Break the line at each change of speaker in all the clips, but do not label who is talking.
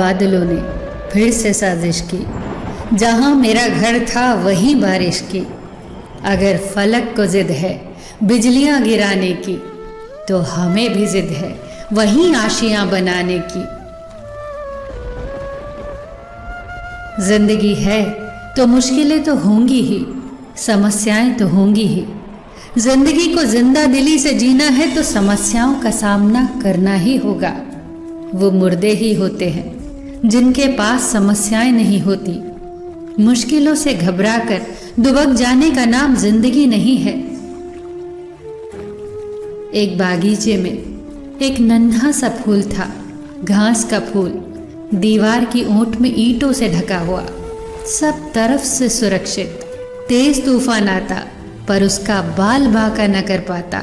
बादलों ने फिर से साजिश की, जहां मेरा घर था वहीं बारिश की। अगर फलक को जिद है बिजलियां गिराने की, तो हमें भी जिद है वहीं आशियां बनाने की। जिंदगी है तो मुश्किलें तो होंगी ही, समस्याएं तो होंगी ही। जिंदगी को जिंदा दिली से जीना है तो समस्याओं का सामना करना ही होगा। वो मुर्दे ही होते हैं जिनके पास समस्याएं नहीं होती। मुश्किलों से घबराकर दुबक जाने का नाम जिंदगी नहीं है। एक बागीचे में एक नन्हा सा फूल था, घास का फूल, दीवार की ओट में ईंटों से ढका हुआ, सब तरफ से सुरक्षित। तेज तूफान आता पर उसका बाल बांका न कर पाता,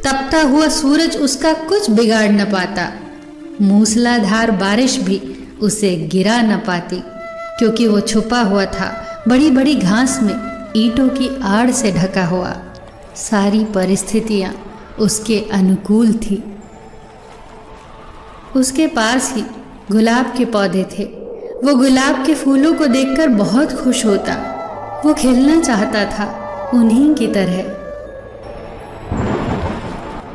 तपता हुआ सूरज उसका कुछ बिगाड़ न पाता, मूसलाधार बारिश भी उसे गिरा न पाती, क्योंकि वो छुपा हुआ था बड़ी बड़ी घास में, ईंटों की आड़ से ढका हुआ। सारी परिस्थितियां उसके अनुकूल थी। उसके पास ही गुलाब के पौधे थे। वो गुलाब के फूलों को देखकर बहुत खुश होता। वो खिलना चाहता था उन्हीं की तरह।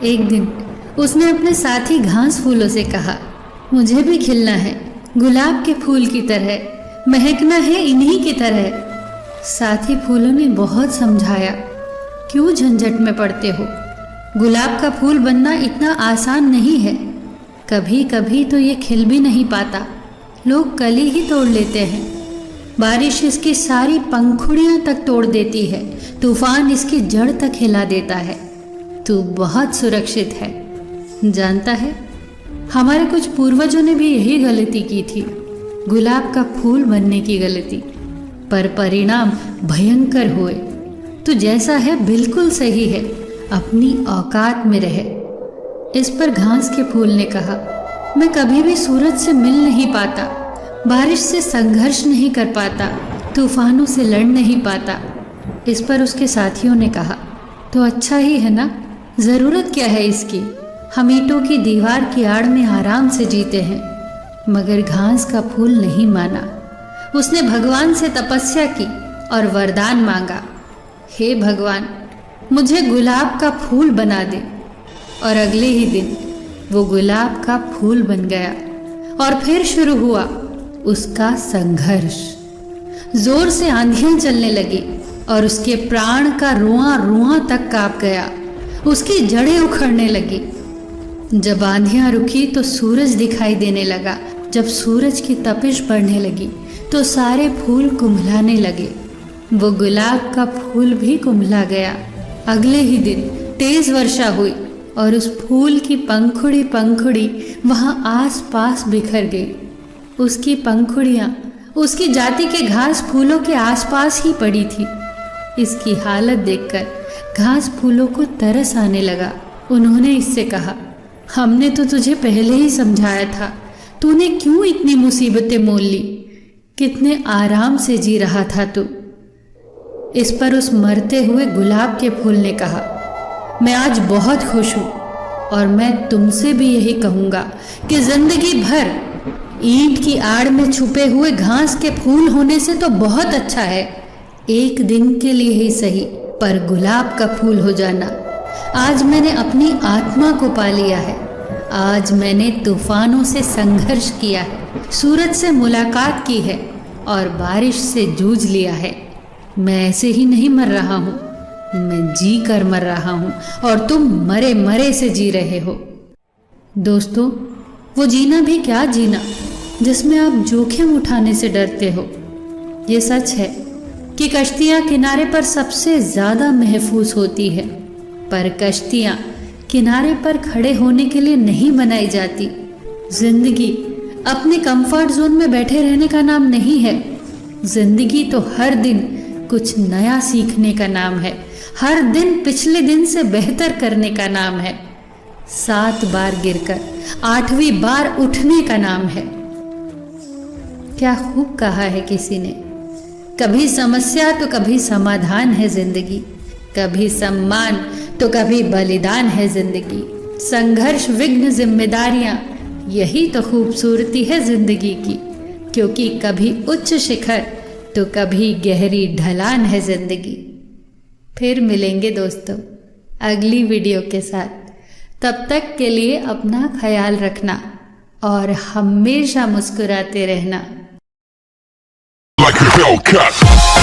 एक दिन उसने अपने साथी घास फूलों से कहा, मुझे भी खिलना है गुलाब के फूल की तरह, महकना है इन्हीं की तरह। साथी फूलों ने बहुत समझाया, क्यों झंझट में पड़ते हो, गुलाब का फूल बनना इतना आसान नहीं है। कभी कभी तो ये खिल भी नहीं पाता, लोग कली ही तोड़ लेते हैं। बारिश इसकी सारी पंखुड़ियां तक तोड़ देती है, तूफान इसकी जड़ तक हिला देता है। तू बहुत सुरक्षित है। जानता है, हमारे कुछ पूर्वजों ने भी यही गलती की थी, गुलाब का फूल बनने की गलती, पर परिणाम भयंकर हुए। तू जैसा है बिल्कुल सही है, अपनी औकात में रहे। इस पर घास के फूल ने कहा, मैं कभी भी सूरज से मिल नहीं पाता, बारिश से संघर्ष नहीं कर पाता, तूफानों से लड़ नहीं पाता। इस पर उसके साथियों ने कहा, तो अच्छा ही है ना, ज़रूरत क्या है इसकी, हम ईंटों की दीवार की आड़ में आराम से जीते हैं। मगर घास का फूल नहीं माना। उसने भगवान से तपस्या की और वरदान मांगा, हे भगवान, मुझे गुलाब का फूल बना दे। और अगले ही दिन वो गुलाब का फूल बन गया। और फिर शुरू हुआ उसका संघर्ष। जोर से आंधियां चलने लगी और उसके प्राण का रुआं रुआं तक कांप गया। उसकी जड़ें उखड़ने लगी। जब आंधियां रुकी तो सूरज दिखाई देने लगा। जब सूरज की तपिश बढ़ने लगी तो सारे फूल कुम्हलाने लगे। वो गुलाब का फूल भी कुम्हला गया। अगले ही दिन तेज वर्षा हुई और उस फूल की पंखुड़ी पंखुड़ी वहां आस पास बिखर गई। उसकी पंखुड़ियां उसकी जाति के घास फूलों के आसपास ही पड़ी थी। इसकी हालत देखकर घास फूलों को तरस आने लगा। उन्होंने इससे कहा, हमने तो तुझे पहले ही समझाया था, तूने क्यों इतनी मुसीबतें मोल ली, कितने आराम से जी रहा था तू। इस पर उस मरते हुए गुलाब के फूल ने कहा, मैं आज बहुत खुश हूँ और मैं तुमसे भी यही कहूँगा कि जिंदगी भर ईंट की आड़ में छुपे हुए घास के फूल होने से तो बहुत अच्छा है, एक दिन के लिए ही सही, पर गुलाब का फूल हो जाना। आज मैंने अपनी आत्मा को पा लिया है। आज मैंने तूफानों से संघर्ष किया है, सूरज से मुलाकात की है और बारिश से जूझ लिया है। मैं ऐसे ही नहीं मर रहा हूँ, मैं जी कर मर रहा हूँ और तुम मरे मरे से जी रहे हो। दोस्तों, वो जीना भी क्या जीना जिसमें आप जोखिम उठाने से डरते हो। ये सच है कि कश्तियाँ किनारे पर सबसे ज़्यादा महफूज होती है, पर कश्तियाँ किनारे पर खड़े होने के लिए नहीं बनाई जाती। जिंदगी अपने कंफर्ट जोन में बैठे रहने का नाम नहीं है। जिंदगी तो हर दिन कुछ नया सीखने का नाम है, हर दिन पिछले दिन से बेहतर करने का नाम है। 7 बार गिरकर 8वीं बार उठने का नाम है। क्या खूब कहा है किसी ने, कभी समस्या तो कभी समाधान है जिंदगी, कभी सम्मान तो कभी बलिदान है जिंदगी। संघर्ष, विघ्न, जिम्मेदारियां, यही तो खूबसूरती है जिंदगी की, क्योंकि कभी उच्च शिखर तो कभी गहरी ढलान है जिंदगी। फिर मिलेंगे दोस्तों अगली वीडियो के साथ। तब तक के लिए अपना ख्याल रखना और हमेशा मुस्कुराते रहना।
Like a Hellcat.